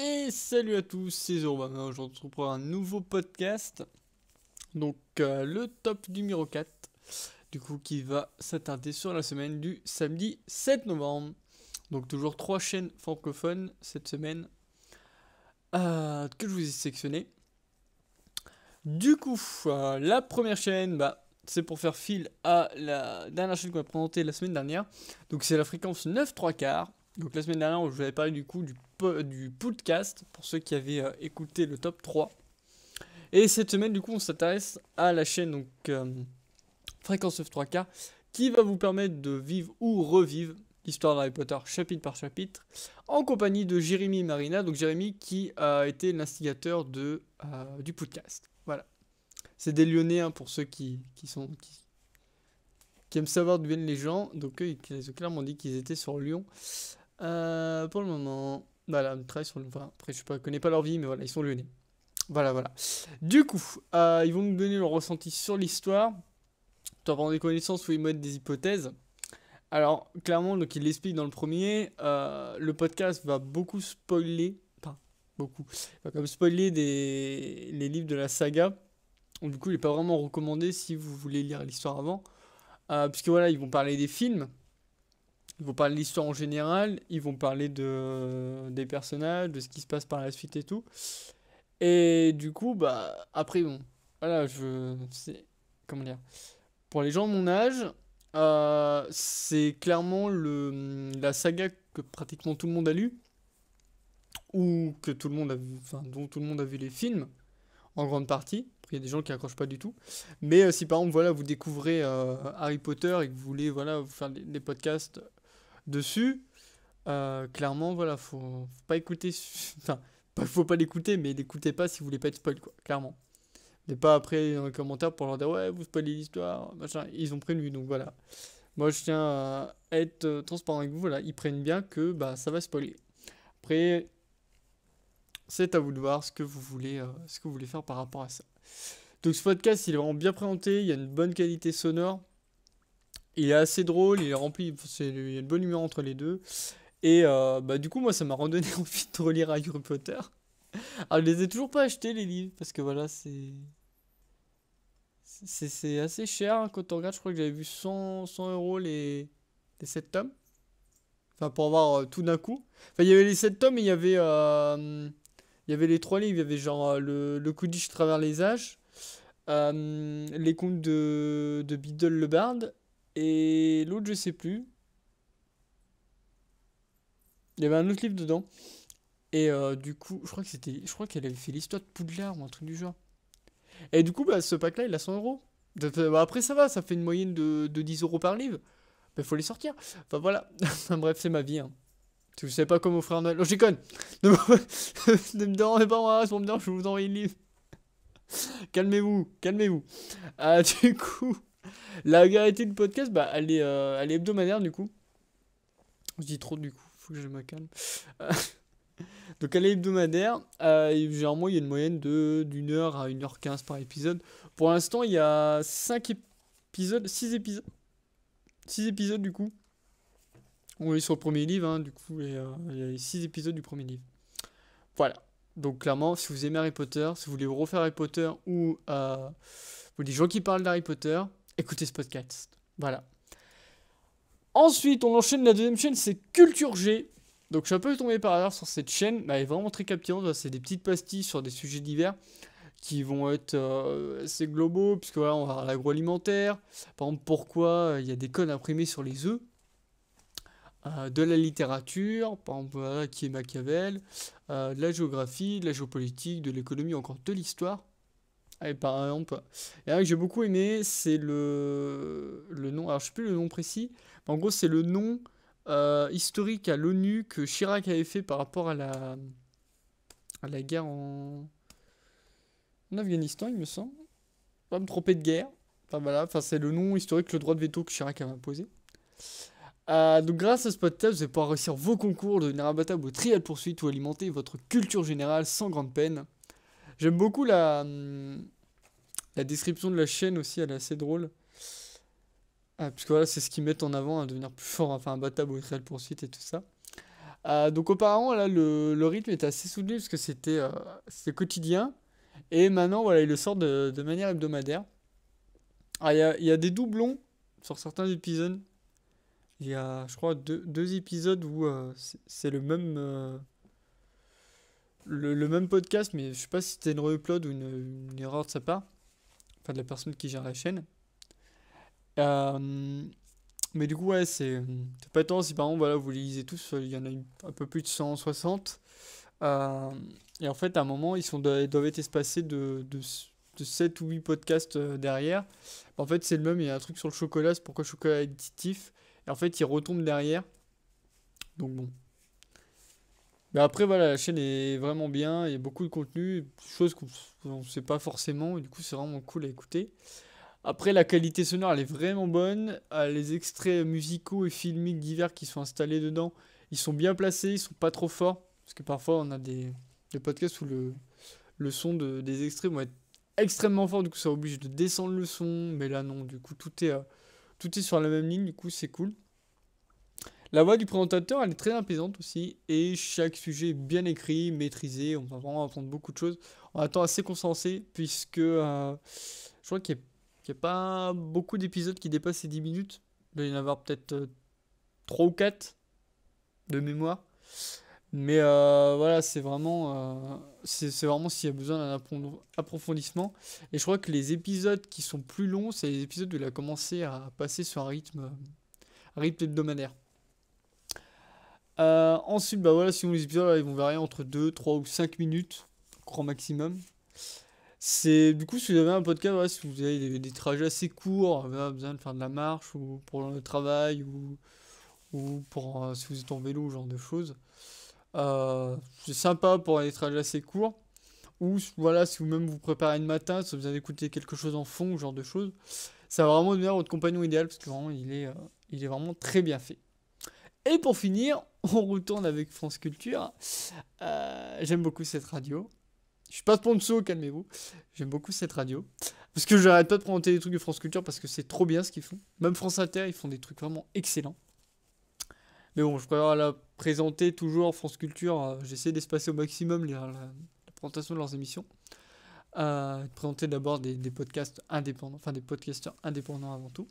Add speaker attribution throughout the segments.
Speaker 1: Et salut à tous, c'est Urbain. Aujourd'hui, on se retrouve pour un nouveau podcast. Donc, le top numéro 4, du coup, qui va s'attarder sur la semaine du samedi 7 novembre. Donc, toujours 3 chaînes francophones cette semaine que je vous ai sélectionnées. Du coup, la première chaîne, c'est pour faire fil à la dernière chaîne qu'on a présentée la semaine dernière. Donc, c'est la fréquence 9 3 quarts. Donc, la semaine dernière, je vous avais parlé du coup du podcast pour ceux qui avaient écouté le top 3. Et cette semaine, du coup, on s'intéresse à la chaîne donc, Fréquence F 3K qui va vous permettre de vivre ou revivre l'histoire d'Harry Potter chapitre par chapitre en compagnie de Jérémy et Marina. Donc, Jérémy qui a été l'instigateur du podcast. Voilà. C'est des Lyonnais hein, pour ceux qui aiment savoir d'où viennent les gens. Donc, eux, ils ont clairement dit qu'ils étaient sur Lyon. Pour le moment, voilà, ils travaillent sur le. Enfin, après, je connais pas leur vie, mais voilà, ils sont lyonnais. Voilà, voilà. Du coup, ils vont nous donner leur ressenti sur l'histoire, tout en avoir des connaissances ou ils mettent des hypothèses. Alors, clairement, donc il l'explique dans le premier, le podcast va beaucoup spoiler, enfin, beaucoup, il va comme spoiler les livres de la saga. Donc, du coup, il n'est pas vraiment recommandé si vous voulez lire l'histoire avant. Puisque voilà, ils vont parler des films, ils vont parler de l'histoire en général, ils vont parler des personnages, de ce qui se passe par la suite et tout. Et du coup, après, bon, voilà, comment dire, pour les gens de mon âge, c'est clairement la saga que pratiquement tout le monde a lu, ou que tout le monde a vu, enfin, dont tout le monde a vu les films, en grande partie. Après, il y a des gens qui accrochent pas du tout. Mais si par exemple, voilà, vous découvrez Harry Potter et que vous voulez, voilà, vous faire des podcasts dessus, clairement, voilà, faut pas écouter, enfin, faut pas l'écouter, mais l'écoutez pas si vous voulez pas être spoil, quoi, clairement. Mais pas après dans les commentaires pour leur dire ouais, vous spoilez l'histoire, machin. Ils ont prévenu, donc voilà. Moi, je tiens à être transparent avec vous, voilà. Ils prennent bien que ça va spoiler. Après, c'est à vous de voir ce que vous voulez faire par rapport à ça. Donc ce podcast, il est vraiment bien présenté, il y a une bonne qualité sonore, il est assez drôle, il est rempli, il y a une bonne humeur entre les deux. Et du coup, moi, ça m'a redonné envie de relire Harry Potter. Alors, je les ai toujours pas achetés, les livres, parce que voilà, c'est assez cher hein, quand on regarde. Je crois que j'avais vu 100 euros les 7 tomes. Enfin, pour avoir tout d'un coup. Enfin, il y avait les 7 tomes et il y avait les 3 livres. Il y avait genre le Quidditch travers les âges, les contes de Biddle le Barde, et l'autre, je sais plus. Il y avait un autre livre dedans. Et du coup, je crois qu'elle avait fait l'histoire de Poudlard ou un truc du genre. Et du coup, ce pack-là, il a 100 euros. Après, ça va, ça fait une moyenne de 10 euros par livre. Il faut les sortir. Enfin voilà. Enfin, bref, c'est ma vie. Hein. Si vous savez pas comment offrir Noël. Non, je déconne. Ne me, ne me demandez pas moi, pour me dire, je vais vous envoyer le livre. Calmez-vous, calmez-vous. Du coup, la vérité du podcast, elle est hebdomadaire du coup. Je dis trop du coup, faut que je me calme. Euh, Donc elle est hebdomadaire. Et généralement, il y a une moyenne d'une heure à 1h15 par épisode. Pour l'instant, il y a 5 épisodes, 6 épisodes. 6 épisodes du coup. On est sur le premier livre, hein, du coup, et il y a les 6 épisodes du premier livre. Voilà. Donc clairement, si vous aimez Harry Potter, si vous voulez refaire Harry Potter ou vous des gens qui parlent d'Harry Potter, écoutez ce podcast. Voilà. Ensuite, on enchaîne la deuxième chaîne, c'est Culture G. Donc je suis un peu tombé par hasard sur cette chaîne, elle est vraiment très captivante. C'est des petites pastilles sur des sujets divers qui vont être assez globaux, puisque voilà, on va voir l'agroalimentaire. Par exemple, pourquoi il y a des codes imprimés sur les œufs. De la littérature, par exemple, voilà, qui est Machiavel, de la géographie, de la géopolitique, de l'économie, encore de l'histoire. Et par exemple, et un que j'ai beaucoup aimé, c'est le nom, alors je sais plus le nom précis, mais en gros c'est le nom historique à l'ONU que Chirac avait fait par rapport à la guerre en Afghanistan, il me semble. Pas me tromper de guerre. Enfin voilà, enfin, c'est le nom historique, le droit de veto que Chirac avait imposé. Donc grâce à ce podcast, vous allez pouvoir réussir vos concours, devenir imbattable au trial poursuite ou alimenter votre culture générale sans grande peine. J'aime beaucoup la description de la chaîne aussi, elle est assez drôle. Puisque voilà, c'est ce qu'ils mettent en avant, à devenir plus fort, enfin imbattable au trial poursuite et tout ça. Donc auparavant, là, le rythme était assez soutenu parce que c'était quotidien. Et maintenant, voilà, ils le sortent de manière hebdomadaire. Il y a des doublons sur certains épisodes. Il y a, je crois, deux épisodes où c'est le même podcast, mais je sais pas si c'était une re-upload ou une erreur de sa part, enfin de la personne qui gère la chaîne. Euh, mais du coup, ouais, c'est pas tant si par exemple, voilà, vous les lisez tous, il y en a un peu plus de 160. Euh, et en fait, à un moment, ils doivent être espacés de 7 ou 8 podcasts derrière. En fait, c'est le même, il y a un truc sur le chocolat, c'est pourquoi le chocolat est addictif. Et en fait, il retombe derrière. Donc bon. Mais après, voilà, la chaîne est vraiment bien, il y a beaucoup de contenu, choses qu'on ne sait pas forcément, et du coup, c'est vraiment cool à écouter. Après, la qualité sonore, elle est vraiment bonne. Les extraits musicaux et filmiques divers qui sont installés dedans, ils sont bien placés, ils sont pas trop forts. Parce que parfois, on a des podcasts où le son des extraits vont être extrêmement fort, du coup, ça oblige de descendre le son. Mais là, non, du coup, tout est sur la même ligne, du coup, c'est cool. La voix du présentateur, elle est très apaisante aussi, et chaque sujet est bien écrit, maîtrisé, on va vraiment apprendre beaucoup de choses en un temps assez condensé, puisque je crois qu'il y a pas beaucoup d'épisodes qui dépassent les 10 minutes. Il doit y en avoir peut-être 3 ou 4 de mémoire. Mais voilà, c'est vraiment s'il y a besoin d'un approfondissement. Et je crois que les épisodes qui sont plus longs, c'est les épisodes où il a commencé à passer sur un rythme hebdomadaire. Ensuite, bah voilà, sinon les épisodes là, ils vont varier entre 2, 3 ou 5 minutes, grand maximum. Du coup, si vous avez un podcast, voilà, si vous avez des trajets assez courts, voilà, besoin de faire de la marche ou pour le travail ou pour si vous êtes en vélo, ce genre de choses. C'est sympa pour les trajets assez courts. Ou voilà, si vous-même vous préparez le matin, si vous avez écouté quelque chose en fond, ce genre de choses. Ça va vraiment devenir votre compagnon idéal parce que vraiment, il est vraiment très bien fait. Et pour finir, on retourne avec France Culture. J'aime beaucoup cette radio. Je suis pas sponsor, calmez-vous. J'aime beaucoup cette radio. Parce que j'arrête pas de présenter des trucs de France Culture parce que c'est trop bien ce qu'ils font. Même France Inter, ils font des trucs vraiment excellents. Mais bon, je préfère la présenter toujours France Culture. J'essaie d'espacer au maximum la présentation de leurs émissions. De présenter d'abord des podcasts indépendants, enfin des podcasteurs indépendants avant tout.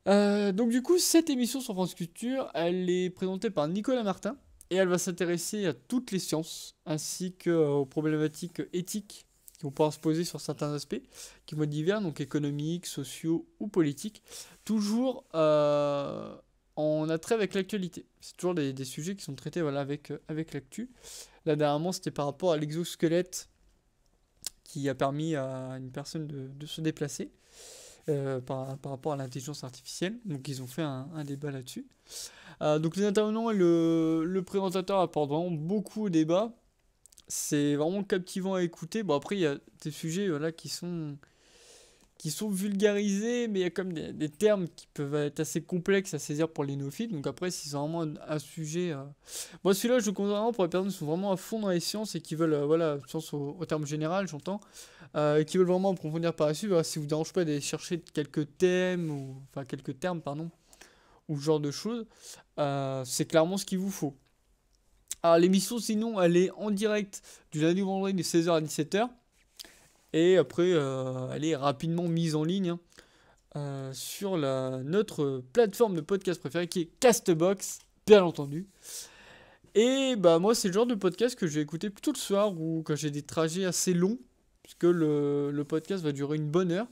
Speaker 1: Donc du coup, cette émission sur France Culture, elle est présentée par Nicolas Martin et elle va s'intéresser à toutes les sciences ainsi qu'aux problématiques éthiques qui vont pouvoir se poser sur certains aspects qui vont être divers, donc économiques, sociaux ou politiques, toujours en attrait avec l'actualité. C'est toujours des sujets qui sont traités voilà, avec l'actu. Là, dernièrement, c'était par rapport à l'exosquelette qui a permis à une personne de se déplacer. Par rapport à l'intelligence artificielle. Donc ils ont fait un débat là-dessus. Donc les intervenants et le présentateur apportent vraiment beaucoup au débat. C'est vraiment captivant à écouter. Bon après il y a des sujets voilà, qui sont vulgarisés, mais il y a comme des termes qui peuvent être assez complexes à saisir pour les néophytes. Donc après si c'est vraiment un sujet... Moi celui-là je le conseille vraiment pour les personnes qui sont vraiment à fond dans les sciences et qui veulent, voilà, sciences au terme général j'entends, et qui veulent vraiment approfondir par la suite, voilà, si vous ne dérange pas d'aller chercher quelques thèmes, enfin quelques termes, pardon, ou ce genre de choses, c'est clairement ce qu'il vous faut. Alors l'émission sinon elle est en direct du lundi au vendredi de 16h à 17h, et après elle est rapidement mise en ligne sur notre plateforme de podcast préférée qui est Castbox, bien entendu. Et bah moi c'est le genre de podcast que je vais écouter plutôt le soir ou quand j'ai des trajets assez longs, puisque le podcast va durer une bonne heure.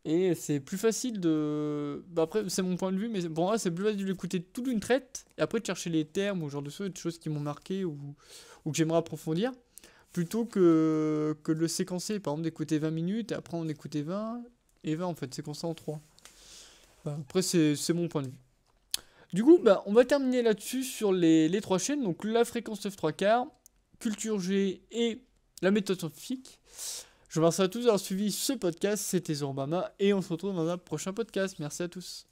Speaker 1: Et c'est plus facile de... Bah après c'est mon point de vue, mais pour moi c'est plus facile d'écouter toute une traite, et après de chercher les termes ou ce genre de choses, des choses qui m'ont marqué ou que j'aimerais approfondir, plutôt que de le séquencer, par exemple d'écouter 20 minutes, et après on écoutait 20, et 20 en fait, séquencer en 3. Bah, après c'est mon point de vue. Du coup, bah, on va terminer là-dessus sur les trois chaînes. Donc la fréquence 9 3 quarts, Culture G et la méthode scientifique. Je vous remercie à tous d'avoir suivi ce podcast. C'était Zorobama et on se retrouve dans un prochain podcast. Merci à tous.